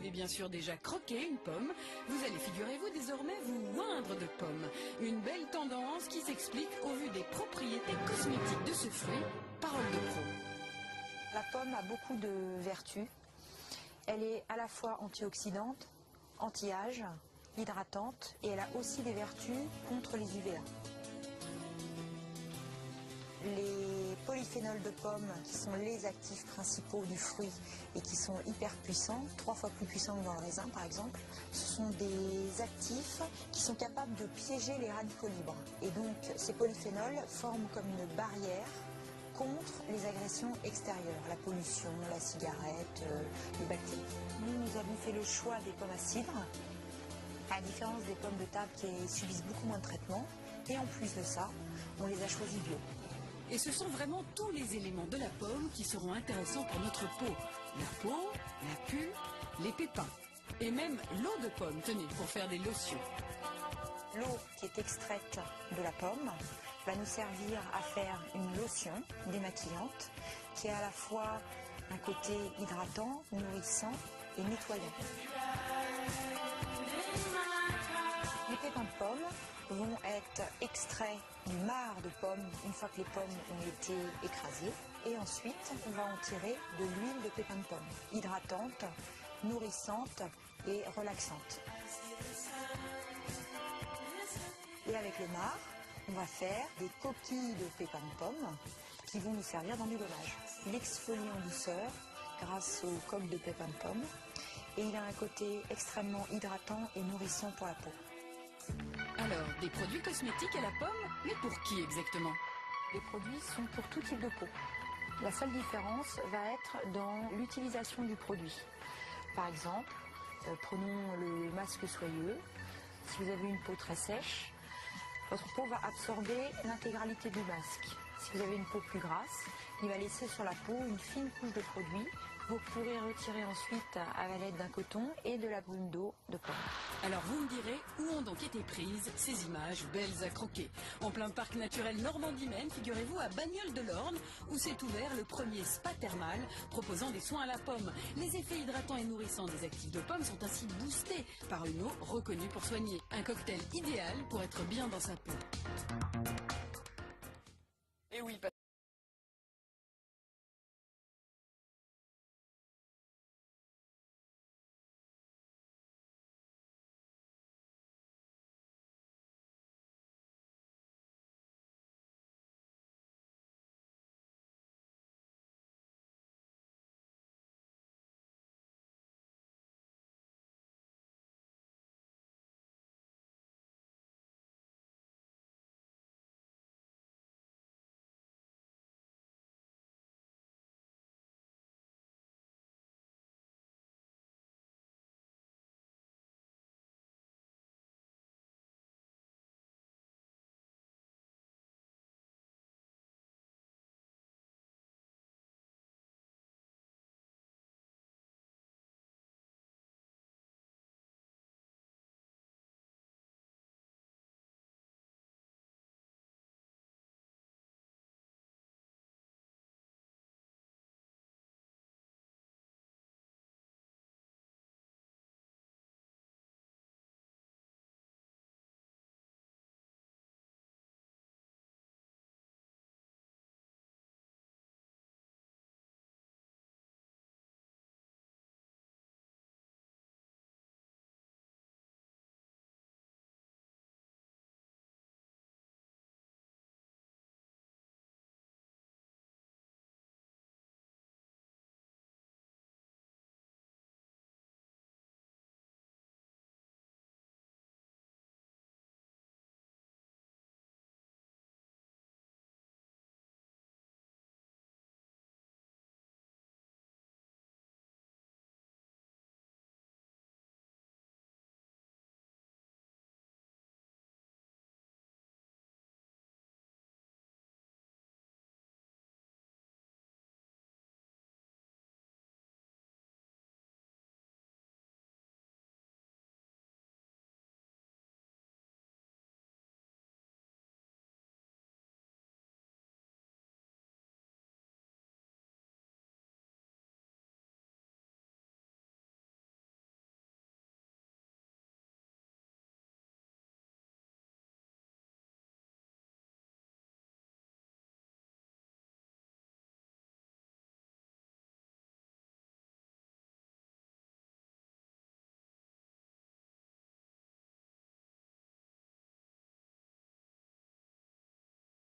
avez bien sûr déjà croqué une pomme. Vous allez, figurez-vous, désormais vous oindre de pommes. Une belle tendance qui s'explique au vu des propriétés cosmétiques de ce fruit. Parole de pro. La pomme a beaucoup de vertus. Elle est à la fois antioxydante, anti-âge, hydratante et elle a aussi des vertus contre les UVA. Les polyphénols de pomme, qui sont les actifs principaux du fruit et qui sont hyper puissants, 3 fois plus puissants que dans le raisin par exemple, ce sont des actifs qui sont capables de piéger les radicaux libres. Et donc ces polyphénols forment comme une barrière contre les agressions extérieures, la pollution, la cigarette, les bactéries. Nous avons fait le choix des pommes à cidre, à la différence des pommes de table qui subissent beaucoup moins de traitement. Et en plus de ça, on les a choisis bio. Et ce sont vraiment tous les éléments de la pomme qui seront intéressants pour notre peau. La peau, la pulpe, les pépins. Et même l'eau de pomme, tenez, pour faire des lotions. L'eau qui est extraite de la pomme va nous servir à faire une lotion démaquillante qui a à la fois un côté hydratant, nourrissant et nettoyant. Les pépins de pomme vont être extraits du marc de pomme une fois que les pommes ont été écrasées. Et ensuite, on va en tirer de l'huile de pépins de pomme, hydratante, nourrissante et relaxante. Et avec le marc, on va faire des coquilles de pépins de pomme qui vont nous servir dans du gommage. Il exfolie en douceur grâce aux coques de pépins de pomme et il a un côté extrêmement hydratant et nourrissant pour la peau. Alors, des produits cosmétiques à la pomme, mais pour qui exactement? Les produits sont pour tout type de peau. La seule différence va être dans l'utilisation du produit. Par exemple, prenons le masque soyeux. Si vous avez une peau très sèche, votre peau va absorber l'intégralité du masque. Si vous avez une peau plus grasse, il va laisser sur la peau une fine couche de produit. Vous pourrez retirer ensuite à l'aide d'un coton et de la brume d'eau de pomme. Alors vous me direz, où ont donc été prises ces images belles à croquer? En plein parc naturel Normandie-Maine, figurez-vous à Bagnoles-de-l'Orne, où s'est ouvert le premier spa thermal proposant des soins à la pomme. Les effets hydratants et nourrissants des actifs de pomme sont ainsi boostés par une eau reconnue pour soigner. Un cocktail idéal pour être bien dans sa peau.